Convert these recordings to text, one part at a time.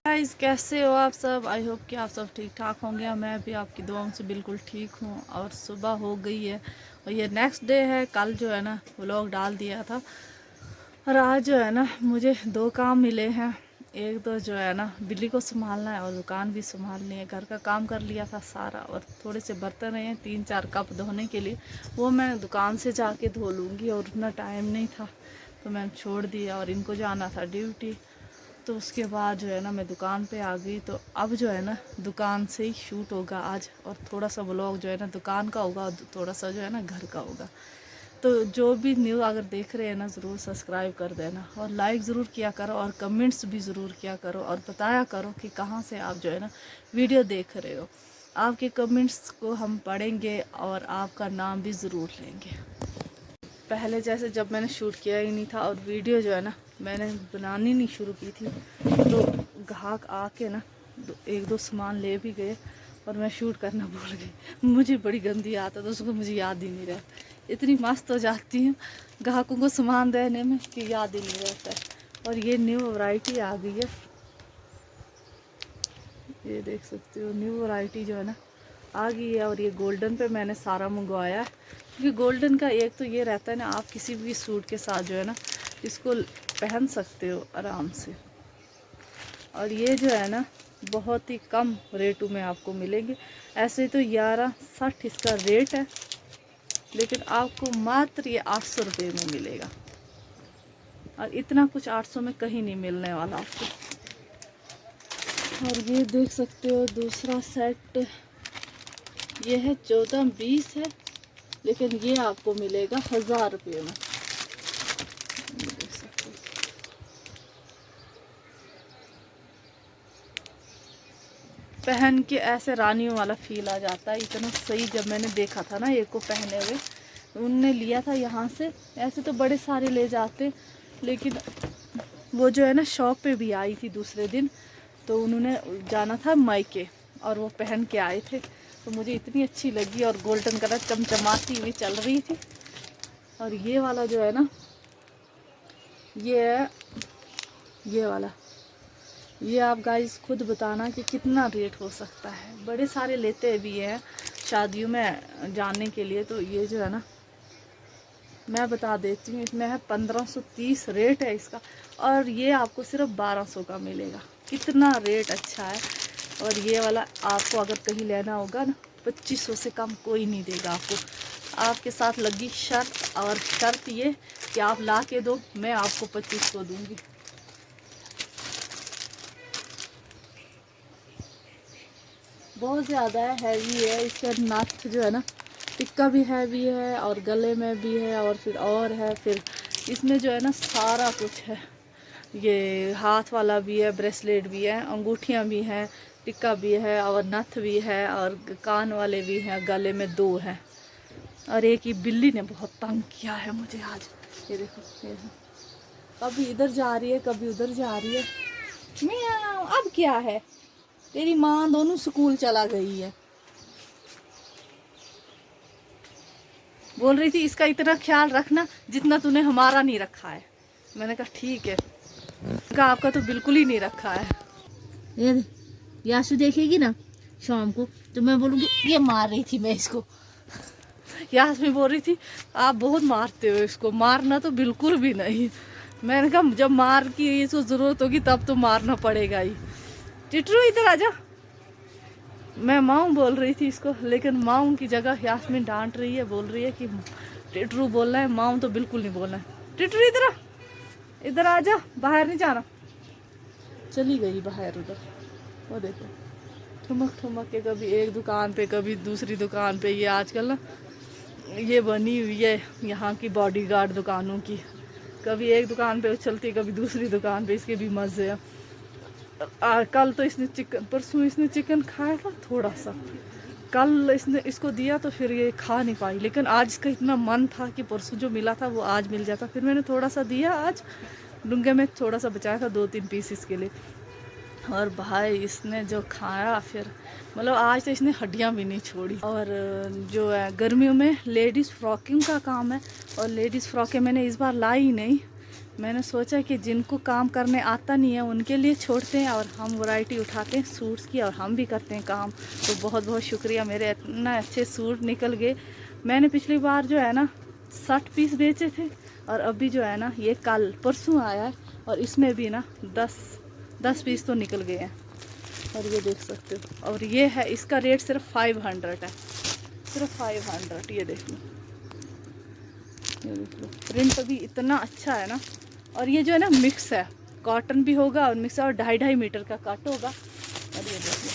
Guys, कैसे हो आप सब। आई होप कि आप सब ठीक ठाक होंगे। मैं भी आपकी दुआओं से बिल्कुल ठीक हूँ। और सुबह हो गई है और ये नेक्स्ट डे है। कल जो है ना व्लॉग डाल दिया था और आज जो है ना मुझे दो काम मिले हैं। एक तो जो है ना बिल्ली को संभालना है और दुकान भी संभालनी है। घर का काम कर लिया था सारा और थोड़े से बर्तन हैं 3-4 कप धोने के लिए, वो मैं दुकान से जाके धो लूँगी और उतना टाइम नहीं था तो मैं छोड़ दिया। और इनको जाना था ड्यूटी, तो उसके बाद जो है ना मैं दुकान पे आ गई। तो अब जो है ना दुकान से ही शूट होगा आज और थोड़ा सा व्लॉग जो है ना दुकान का होगा और थोड़ा सा जो है ना घर का होगा। तो जो भी न्यू अगर देख रहे हैं ना ज़रूर सब्सक्राइब कर देना और लाइक ज़रूर किया करो और कमेंट्स भी ज़रूर किया करो और बताया करो कि कहाँ से आप जो है ना वीडियो देख रहे हो। आपके कमेंट्स को हम पढ़ेंगे और आपका नाम भी ज़रूर लेंगे। पहले जैसे जब मैंने शूट किया ही नहीं था और वीडियो जो है ना मैंने बनानी नहीं शुरू की थी तो ग्राहक आके ना एक दो सामान ले भी गए और मैं शूट करना भूल गई। मुझे बड़ी गंदी आदत है, उसको मुझे याद ही नहीं रहता। इतनी मस्त हो जाती हूँ ग्राहकों को सामान देने में कि याद ही नहीं रहता है। और ये न्यू वैरायटी आ गई है, ये देख सकते हो न्यू वैरायटी जो है ना आ गई है। और ये गोल्डन पे मैंने सारा मंगवाया है क्योंकि गोल्डन का एक तो ये रहता है ना आप किसी भी सूट के साथ जो है ना इसको पहन सकते हो आराम से। और ये जो है ना बहुत ही कम रेटों में आपको मिलेंगे। ऐसे तो 1160 इसका रेट है लेकिन आपको मात्र ये 800 रुपये में मिलेगा। और इतना कुछ 800 में कहीं नहीं मिलने वाला आपको। और ये देख सकते हो दूसरा सेट, ये है 1420 है लेकिन ये आपको मिलेगा 1000 रुपये में। देख सकते हो पहन के ऐसे रानियों वाला फील आ जाता है। इतना सही जब मैंने देखा था ना एक को पहने हुए, उनने लिया था यहाँ से। ऐसे तो बड़े सारे ले जाते लेकिन वो जो है ना शॉप पे भी आई थी दूसरे दिन, तो उन्होंने जाना था मायके और वो पहन के आए थे तो मुझे इतनी अच्छी लगी और गोल्डन कलर चमचमाती हुई चल रही थी। और ये वाला जो है ना ये वाला ये आप गाइस खुद बताना कि कितना रेट हो सकता है। बड़े सारे लेते भी हैं शादियों में जाने के लिए। तो ये जो है ना मैं बता देती हूँ इसमें है 1530 रेट है इसका और ये आपको सिर्फ 1200 का मिलेगा। कितना रेट अच्छा है। और ये वाला आपको अगर कहीं लेना होगा ना 2500 से कम कोई नहीं देगा आपको। आपके साथ लगी शर्त, और शर्त ये कि आप ला के दो, मैं आपको 2500 दूंगी। बहुत ज़्यादा है, हैवी है। इसका नथ जो है ना टिक्का भी हैवी है और गले में भी है और है फिर इसमें जो है ना सारा कुछ है। ये हाथ वाला भी है, ब्रेसलेट भी है, अंगूठियाँ भी हैं, टिक्का भी है और नथ भी है और कान वाले भी हैं। गले में 2 हैं। और एक ही बिल्ली ने बहुत तंग किया है मुझे आज। ये देखो ये कभी इधर जा रही है कभी उधर जा रही है। मियाँ, अब क्या है, तेरी माँ दोनों स्कूल चला गई है। बोल रही थी इसका इतना ख्याल रखना जितना तूने हमारा नहीं रखा है। मैंने कहा ठीक है, कहा आपका तो बिल्कुल ही नहीं रखा है। ये यासु देखेगी ना शाम को तो मैं बोलूँगी ये मार रही थी मैं इसको। यासमीन बोल रही थी आप बहुत मारते हो इसको। मारना तो बिल्कुल भी नहीं। मैंने कहा जब मार की इसको ज़रूरत होगी तब तो मारना पड़ेगा ही। टिटरू इधर आजा। मैं माऊँ बोल रही थी इसको लेकिन माऊँ की जगह यासमीन डांट रही है, बोल रही है कि टिटरू बोलना है, माऊँ तो बिल्कुल नहीं बोलना है। टिटरू इधर आ, इधर आजा, बाहर नहीं जाना। चली गई बाहर उधर। वो देखो ठुमक ठुमक के कभी एक दुकान पे कभी दूसरी दुकान पे। ये आजकल ना ये बनी हुई है यहाँ की बॉडीगार्ड दुकानों की। कभी एक दुकान पे चलती कभी दूसरी दुकान पे। इसके भी मज़े हैं। कल तो इसने चिकन, परसों इसने चिकन खाया था थोड़ा सा, कल इसने इसको दिया तो फिर ये खा नहीं पाई। लेकिन आज इसका इतना मन था कि परसों जो मिला था वो आज मिल जाता, फिर मैंने थोड़ा सा दिया आज। डूंगे में थोड़ा सा बचाया था 2-3 पीस इसके लिए। और भाई इसने जो खाया फिर मतलब आज तो इसने हड्डियां भी नहीं छोड़ी। और जो है गर्मियों में लेडीज़ फ्रॉकिंग का काम है और लेडीज़ फ्रॉकें मैंने इस बार लाई नहीं मैंने सोचा कि जिनको काम करने आता नहीं है उनके लिए छोड़ते हैं और हम वैरायटी उठाते हैं सूट्स की और हम भी करते हैं काम। तो बहुत बहुत शुक्रिया, मेरे इतना अच्छे सूट निकल गए। मैंने पिछली बार जो है ना 60 पीस बेचे थे और अभी जो है ना ये कल परसों आया है और इसमें भी ना 10 पीस तो निकल गए हैं। और ये देख सकते हो, और ये है इसका रेट सिर्फ 500 है, सिर्फ 500। ये देख लो, ये देख लो, प्रिंट भी इतना अच्छा है ना। और ये जो है ना मिक्स है, कॉटन भी होगा और मिक्स है और 2.5 मीटर का कट होगा। और ये देख लो,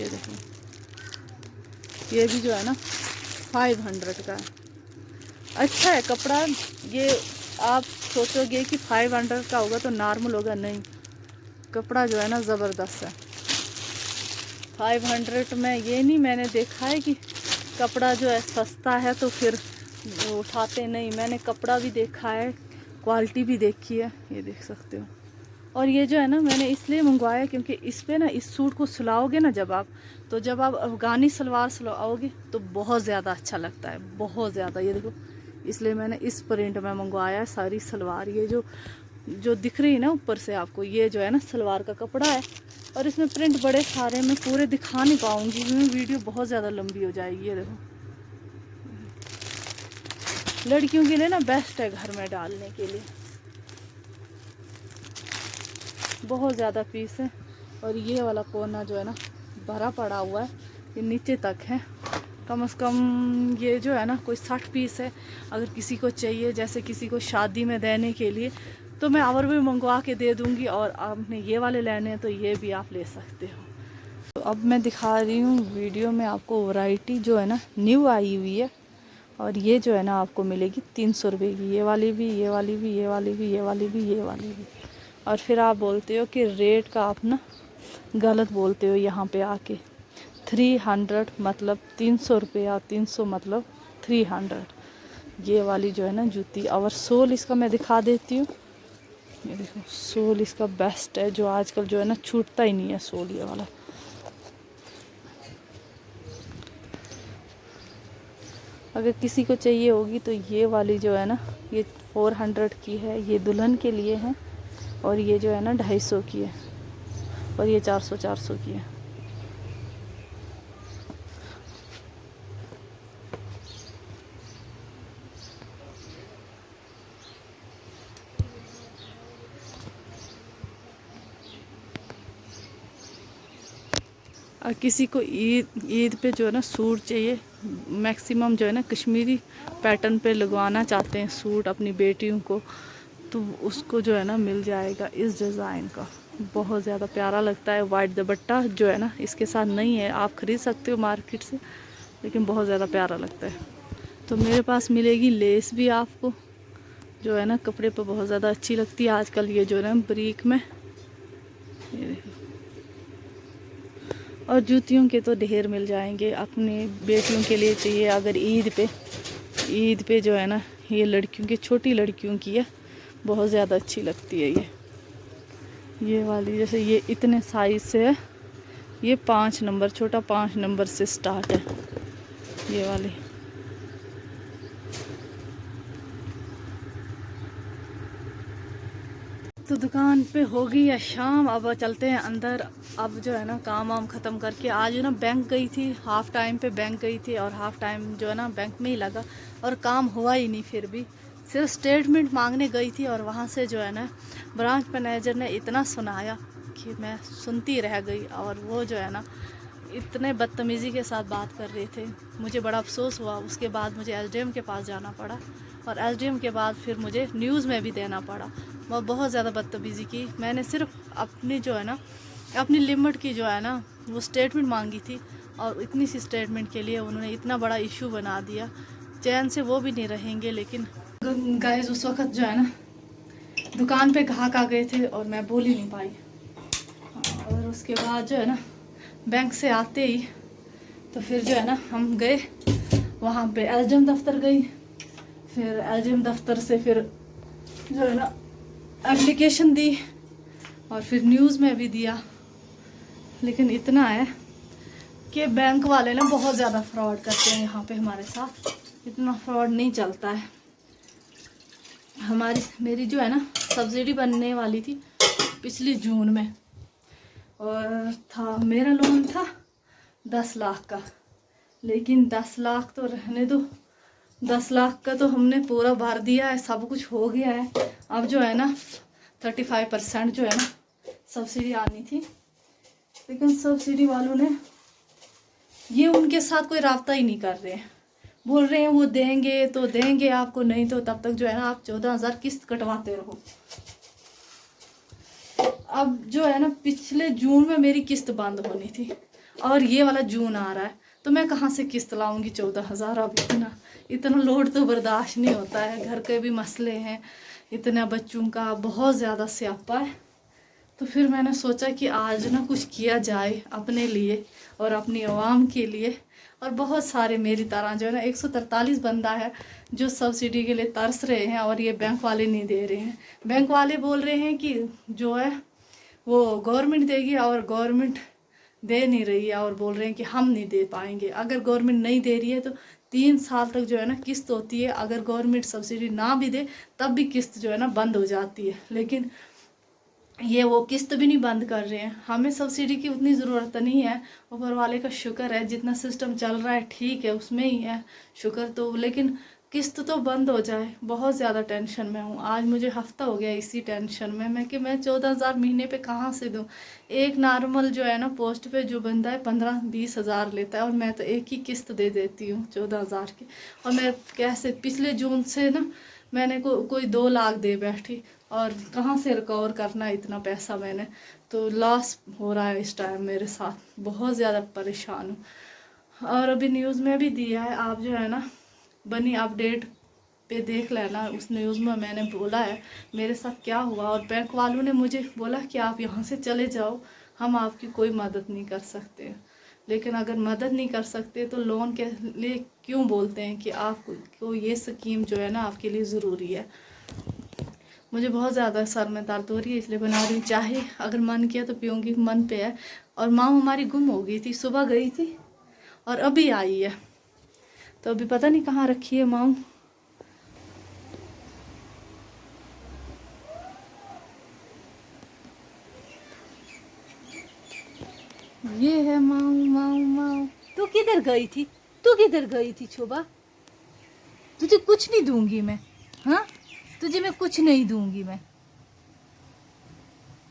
ये देख लो, ये भी जो है ना 500 का है। अच्छा है कपड़ा। ये आप सोचोगे कि 500 का होगा तो नॉर्मल होगा, नहीं, कपड़ा जो है ना ज़बरदस्त है। 500 में ये नहीं मैंने देखा है कि कपड़ा जो है सस्ता है तो फिर उठाते नहीं। मैंने कपड़ा भी देखा है, क्वालिटी भी देखी है, ये देख सकते हो। और ये जो है ना मैंने इसलिए मंगवाया क्योंकि इस पे ना इस सूट को सिलाओगे ना जब आप अफ़गानी सलवार सिलाओगे तो बहुत ज़्यादा अच्छा लगता है, बहुत ज़्यादा। ये देखो, इसलिए मैंने इस प्रिंट में मंगवाया है सारी सलवार। ये जो दिख रही है ना ऊपर से आपको, ये जो है ना सलवार का कपड़ा है और इसमें प्रिंट बड़े सारे, मैं पूरे दिखा नहीं पाऊँगी, वीडियो बहुत ज़्यादा लंबी हो जाएगी। ये देखो, लड़कियों के लिए ना बेस्ट है घर में डालने के लिए, बहुत ज़्यादा पीस है। और ये वाला कोना जो है ना भरा पड़ा हुआ है, ये नीचे तक है। कम से कम ये जो है ना कोई 60 पीस है। अगर किसी को चाहिए, जैसे किसी को शादी में देने के लिए, तो मैं और भी मंगवा के दे दूँगी। और आपने ये वाले लेने हैं तो ये भी आप ले सकते हो। तो अब मैं दिखा रही हूँ वीडियो में आपको वैरायटी जो है ना न्यू आई हुई है। और ये जो है ना आपको मिलेगी 300 रुपये की, ये वाली भी, ये वाली भी, ये वाली भी, ये वाली भी, ये वाली भी। और फिर आप बोलते हो कि रेट का आप ना गलत बोलते हो यहाँ पे आके। 300 मतलब 300 रुपये, 300 मतलब 300। ये वाली जो है ना जूती, और सोल इसका मैं दिखा देती हूँ। ये देखो, सोल इसका बेस्ट है, जो आजकल जो है ना छूटता ही नहीं है सोल ये वाला। अगर किसी को चाहिए होगी तो ये वाली जो है ना ये 400 की है, ये दुल्हन के लिए है। और ये जो है ना 250 की है और ये 400 की है। और किसी को ईद पे जो है ना सूट चाहिए, मैक्सिमम जो है ना कश्मीरी पैटर्न पे लगवाना चाहते हैं सूट अपनी बेटियों को, तो उसको जो है ना मिल जाएगा इस डिज़ाइन का। बहुत ज़्यादा प्यारा लगता है। वाइट दुपट्टा जो है ना इसके साथ नहीं है, आप ख़रीद सकते हो मार्केट से, लेकिन बहुत ज़्यादा प्यारा लगता है। तो मेरे पास मिलेगी लेस भी आपको, जो है ना कपड़े पर बहुत ज़्यादा अच्छी लगती है आजकल। ये जो है ना ब्रीक में, ये देखो। और जूतियों के तो ढेर मिल जाएंगे, अपने बेटियों के लिए चाहिए अगर ईद पे जो है ना, ये लड़कियों की, छोटी लड़कियों की है, बहुत ज़्यादा अच्छी लगती है। ये वाली जैसे ये इतने साइज से है, ये 5 नंबर, छोटा 5 नंबर से स्टार्ट है ये वाली। तो दुकान पे हो गई है शाम, अब चलते हैं अंदर। अब जो है ना काम वाम ख़त्म करके, आज ना बैंक गई थी, हाफ़ टाइम पे बैंक गई थी और हाफ़ टाइम जो है ना बैंक में ही लगा और काम हुआ ही नहीं। फिर भी सिर्फ स्टेटमेंट मांगने गई थी और वहाँ से जो है ना ब्रांच मैनेजर ने इतना सुनाया कि मैं सुनती रह गई। और वो जो है ना इतने बदतमीज़ी के साथ बात कर रहे थे, मुझे बड़ा अफसोस हुआ। उसके बाद मुझे एसडीएम के पास जाना पड़ा और एसडीएम के बाद फिर मुझे न्यूज़ में भी देना पड़ा। वो बहुत ज़्यादा बदतमीज़ी की। मैंने सिर्फ अपनी जो है ना अपनी लिमिट की जो है ना वो स्टेटमेंट मांगी थी और इतनी सी स्टेटमेंट के लिए उन्होंने इतना बड़ा इशू बना दिया। चैन से वो भी नहीं रहेंगे। लेकिन गाइस उस वक्त जो है ना दुकान पे ग्राहक आ गए थे और मैं बोल ही नहीं पाई। और उसके बाद जो है ना बैंक से आते ही तो फिर जो है ना हम गए वहाँ पे एसडीएम दफ्तर गई। फिर एसडीएम दफ्तर से फिर जो है ना एप्लीकेशन दी और फिर न्यूज़ में भी दिया। लेकिन इतना है कि बैंक वाले ना बहुत ज़्यादा फ्रॉड करते हैं यहाँ पे हमारे साथ, इतना फ्रॉड नहीं चलता है। मेरी जो है ना सब्सिडी बनने वाली थी पिछले जून में, और मेरा लोन था 10 लाख का, लेकिन 10 लाख तो रहने दो, 10 लाख का तो हमने पूरा भर दिया है, सब कुछ हो गया है। अब जो है ना 35% जो है ना सब्सिडी आनी थी, लेकिन सब्सिडी वालों ने ये उनके साथ कोई राब्ता ही नहीं कर रहे हैं। बोल रहे हैं वो देंगे तो देंगे आपको, नहीं तो तब तक जो है ना आप 14,000 किस्त कटवाते रहो। अब जो है ना पिछले जून में मेरी किस्त बंद होनी थी, और ये वाला जून आ रहा है, तो मैं कहाँ से किस्त लाऊंगी 14,000। अब इतना लोड तो बर्दाश्त नहीं होता है, घर के भी मसले हैं, इतना बच्चों का बहुत ज़्यादा स्यापा है। तो फिर मैंने सोचा कि आज ना कुछ किया जाए अपने लिए और अपनी आवाम के लिए। और बहुत सारे मेरी तरह जो है ना 143 बंदा है जो सब्सिडी के लिए तरस रहे हैं, और ये बैंक वाले नहीं दे रहे हैं। बैंक वाले बोल रहे हैं कि जो है वो गवर्नमेंट देगी, और गवर्नमेंट दे नहीं रही है, और बोल रहे हैं कि हम नहीं दे पाएंगे। अगर गवर्नमेंट नहीं दे रही है तो 3 साल तक जो है ना किस्त होती है, अगर गवर्नमेंट सब्सिडी ना भी दे तब भी किस्त जो है ना बंद हो जाती है। लेकिन ये वो किस्त भी नहीं बंद कर रहे हैं। हमें सब्सिडी की उतनी ज़रूरत नहीं है, ऊपर वाले का शुक्र है, जितना सिस्टम चल रहा है ठीक है, उसमें ही है शुक्र। तो लेकिन किस्त तो बंद हो जाए, बहुत ज़्यादा टेंशन में हूँ। आज मुझे हफ्ता हो गया इसी टेंशन में मैं कि मैं 14,000 महीने पे कहाँ से दूँ। एक नॉर्मल जो है ना पोस्ट पे जो बंदा है 15-20 हज़ार लेता है, और मैं तो एक ही किस्त दे देती हूँ 14,000 की। और मैं कैसे पिछले जून से ना मैंने कोई 2 लाख दे बैठी, और कहाँ से रिकवर करना है इतना पैसा। मैंने तो लॉस हो रहा है इस टाइम मेरे साथ, बहुत ज़्यादा परेशान हूँ। और अभी न्यूज़ में भी दिया है, आप जो है ना बनी अपडेट पे देख लेना, उस न्यूज़ में मैंने बोला है मेरे साथ क्या हुआ। और बैंक वालों ने मुझे बोला कि आप यहाँ से चले जाओ, हम आपकी कोई मदद नहीं कर सकते। लेकिन अगर मदद नहीं कर सकते तो लोन के लिए क्यों बोलते हैं कि आपको ये स्कीम जो है ना आपके लिए ज़रूरी है। मुझे बहुत ज़्यादा सर में दर्द हो रही है, इसलिए बना रही हूँ। चाहे अगर मन किया तो पीऊँगी, मन पे है। और माँ हमारी गुम हो गई थी, सुबह गई थी और अभी आई है, तो अभी पता नहीं कहाँ रखी है माँ। ये है माँ माँ माँ। तू किधर गई थी, तू किधर गई थी शोभा? तुझे कुछ नहीं दूंगी मैं, हाँ तुझे मैं कुछ नहीं दूंगी मैं।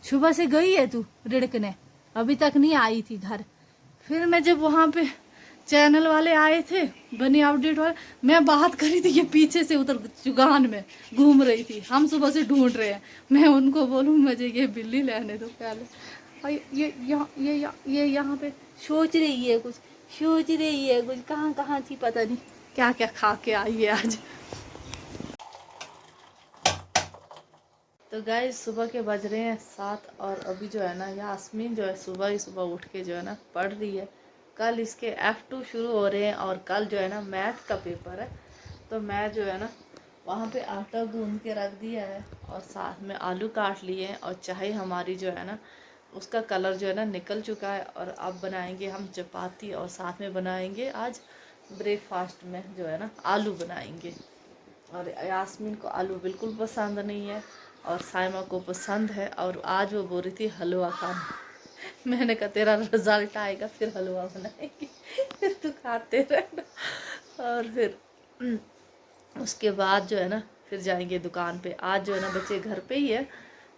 सुबह से गई है तू रिड़कने, अभी तक नहीं आई थी घर। फिर मैं जब वहाँ पे चैनल वाले आए थे, बनी अपडेट वाले, मैं बात करी थी, ये पीछे से उधर चुगान में घूम रही थी। हम सुबह से ढूंढ रहे हैं, मैं उनको बोलूँ मुझे ये बिल्ली लेने दो पहले। और ये यहाँ पे सोच रही है कुछ, सोच रही है कुछ, कहाँ कहाँ थी पता नहीं, क्या क्या खा के आई है आज। तो गाइस सुबह के बज रहे हैं 7, और अभी जो है ना यास्मीन जो है सुबह ही सुबह उठ के जो है ना पढ़ रही है। कल इसके F2 शुरू हो रहे हैं, और कल जो है ना मैथ का पेपर है। तो मैं जो है ना वहाँ पे आटा गूंद के रख दिया है, और साथ में आलू काट लिए हैं, और चाय हमारी जो है ना उसका कलर जो है ना निकल चुका है। और अब बनाएंगे हम चपाती, और साथ में बनाएंगे आज ब्रेकफास्ट में जो है ना आलू बनाएंगे। और यास्मीन को आलू बिल्कुल पसंद नहीं है, और साइमा को पसंद है। और आज वो बोल रही थी हलवा खाना। मैंने कहा तेरा रिजल्ट आएगा फिर हलवा बनाएंगे, फिर तू खाते रहना। और फिर उसके बाद जो है ना फिर जाएंगे दुकान पे। आज जो है ना बच्चे घर पे ही है,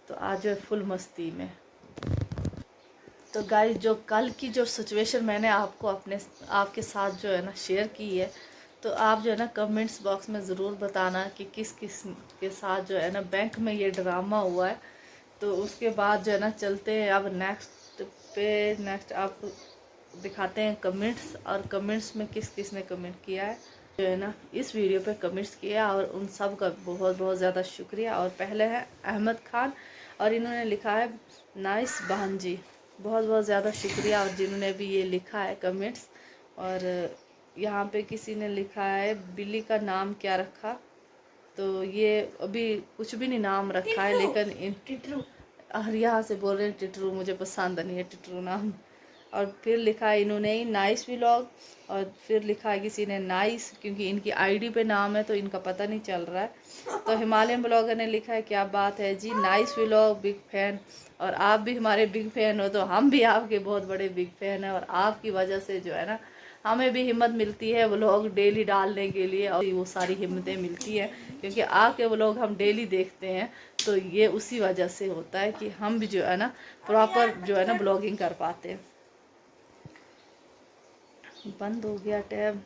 तो आज जो है फुल मस्ती में। तो गाइस जो कल की जो सिचुएशन मैंने आपके साथ जो है ना शेयर की है, तो आप जो है ना कमेंट्स बॉक्स में ज़रूर बताना कि किस किस के साथ जो है ना बैंक में ये ड्रामा हुआ है। तो उसके बाद जो है ना चलते हैं अब नेक्स्ट आप दिखाते हैं कमेंट्स, और कमेंट्स में किस किस ने कमेंट किया है जो है ना इस वीडियो पे कमेंट्स किया, और उन सब का बहुत बहुत ज़्यादा शुक्रिया। और पहले है अहमद खान, और इन्होंने लिखा है नाइस बहन जी, बहुत बहुत ज़्यादा शुक्रिया। और जिन्होंने भी ये लिखा है कमेंट्स, और यहाँ पे किसी ने लिखा है बिल्ली का नाम क्या रखा, तो ये अभी कुछ भी नहीं नाम रखा है, लेकिन टिटरू, यहाँ से बोल रहे हैं टिटरू, मुझे पसंद नहीं है टिटरू नाम। और फिर लिखा है इन्होंने नाइस व्लॉग, और फिर लिखा है किसी ने नाइस, क्योंकि इनकी आईडी पे नाम है तो इनका पता नहीं चल रहा है। तो हिमालयन ब्लॉगर ने लिखा है क्या बात है जी, नाइस व्लॉग, बिग फैन। और आप भी हमारे बिग फैन हो, तो हम भी आपके बहुत बड़े बिग फैन हैं, और आपकी वजह से जो है ना हमें भी हिम्मत मिलती है व्लॉग डेली डालने के लिए, और वो सारी हिम्मतें मिलती हैं क्योंकि आपके व्लॉग हम डेली देखते हैं। तो ये उसी वजह से होता है कि हम भी जो है ना प्रॉपर जो है ना ब्लॉगिंग कर पाते हैं। बंद हो गया टैब।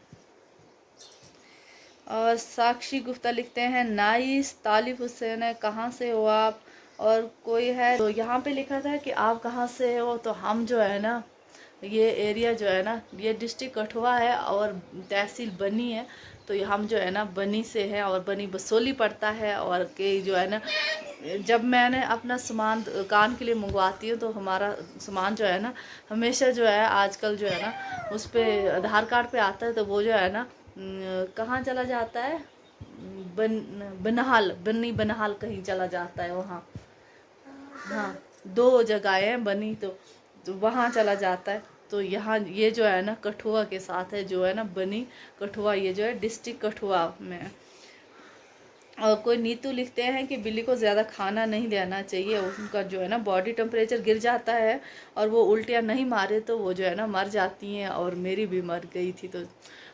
और साक्षी गुप्ता लिखते हैं नाइस, तालिफ हुसैन है कहाँ से हो आप, और कोई है तो यहाँ पे लिखा था कि आप कहाँ से हो। तो हम जो है ना ये एरिया जो है ना ये डिस्ट्रिक्ट कठुआ है और तहसील बनी है। तो हम जो है ना बनी से है, और बनी बसोली पड़ता है। और के जो है ना जब मैंने अपना सामान कान के लिए मंगवाती हूँ तो हमारा सामान जो है ना हमेशा जो है आजकल जो है ना उस पर आधार कार्ड पे आता है, तो वो जो है ना कहाँ चला जाता है, बनहाल, बनी बनहाल कहीं चला जाता है वहाँ। हाँ, दो जगहें हैं बनी, तो वहाँ चला जाता है। तो यहाँ ये जो है ना कठुआ के साथ है, जो है ना बनी कठुआ, ये जो है डिस्ट्रिक्ट कठुआ में है। और कोई नीतू लिखते हैं कि बिल्ली को ज़्यादा खाना नहीं देना चाहिए, उनका जो है ना बॉडी टेम्परेचर गिर जाता है, और वो उल्टियाँ नहीं मारे तो वो जो है ना मर जाती हैं। और मेरी भी मर गई थी, तो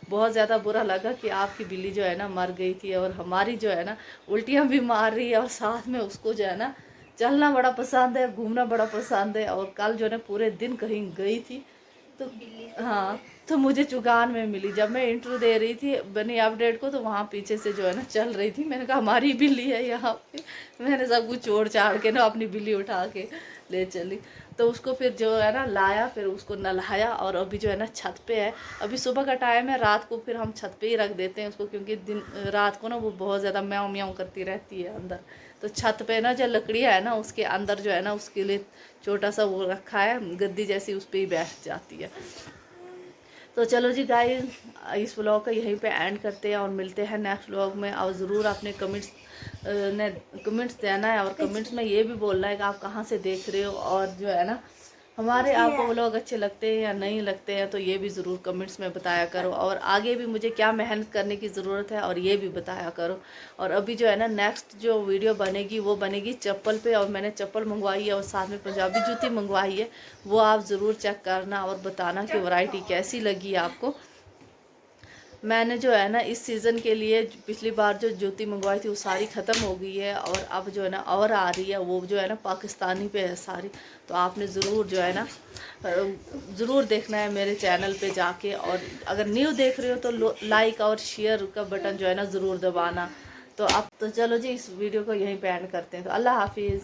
बहुत ज़्यादा बुरा लगा कि आपकी बिल्ली जो है ना मर गई थी, और हमारी जो है ना उल्टियाँ भी मार रही है, और साथ में उसको जो है ना चलना बड़ा पसंद है, घूमना बड़ा पसंद है। और कल जो है ना पूरे दिन कहीं गई थी, तो हाँ, तो मुझे चुगान में मिली जब मैं इंटरव्यू दे रही थी बनी अपडेट को, तो वहाँ पीछे से जो है ना चल रही थी। मैंने कहा हमारी बिल्ली है यहाँ पे। मैंने सब कुछ छोड़ छाड़ के ना अपनी बिल्ली उठा के ले चली। तो उसको फिर जो है ना लाया, फिर उसको नहलाया, और अभी जो है ना छत पे है। अभी सुबह का टाइम है, रात को फिर हम छत पे ही रख देते हैं उसको, क्योंकि दिन रात को ना वो बहुत ज़्यादा म्याऊं म्याऊं करती रहती है अंदर। तो छत पे ना जो लकड़ियाँ है ना उसके अंदर जो है ना उसके लिए छोटा सा वो रखा है गद्दी जैसी, उस पर ही बैठ जाती है। तो चलो जी गाइस, इस व्लॉग का यहीं पे एंड करते हैं, और मिलते हैं नेक्स्ट व्लॉग में। और ज़रूर अपने कमेंट्स देना है, और कमेंट्स में ये भी बोलना है कि आप कहाँ से देख रहे हो, और जो है ना हमारे आपको व्लॉग अच्छे लगते हैं या नहीं लगते हैं, तो ये भी ज़रूर कमेंट्स में बताया करो। और आगे भी मुझे क्या मेहनत करने की ज़रूरत है और ये भी बताया करो। और अभी जो है ना नेक्स्ट जो वीडियो बनेगी वो बनेगी चप्पल पे, और मैंने चप्पल मंगवाई है और साथ में पंजाबी जूती मंगवाई है, वो आप ज़रूर चेक करना और बताना कि वैरायटी कैसी लगी आपको। मैंने जो है ना इस सीज़न के लिए पिछली बार जो जूती मंगवाई थी वो सारी ख़त्म हो गई है, और अब जो है ना और आ रही है, वो जो है ना पाकिस्तानी पे है सारी। तो आपने ज़रूर जो है ना ज़रूर देखना है मेरे चैनल पे जाके, और अगर न्यू देख रहे हो तो लाइक और शेयर का बटन जो है ना ज़रूर दबाना। तो अब तो चलो जी इस वीडियो को यहीं पे एंड करते हैं। तो अल्लाह हाफिज़।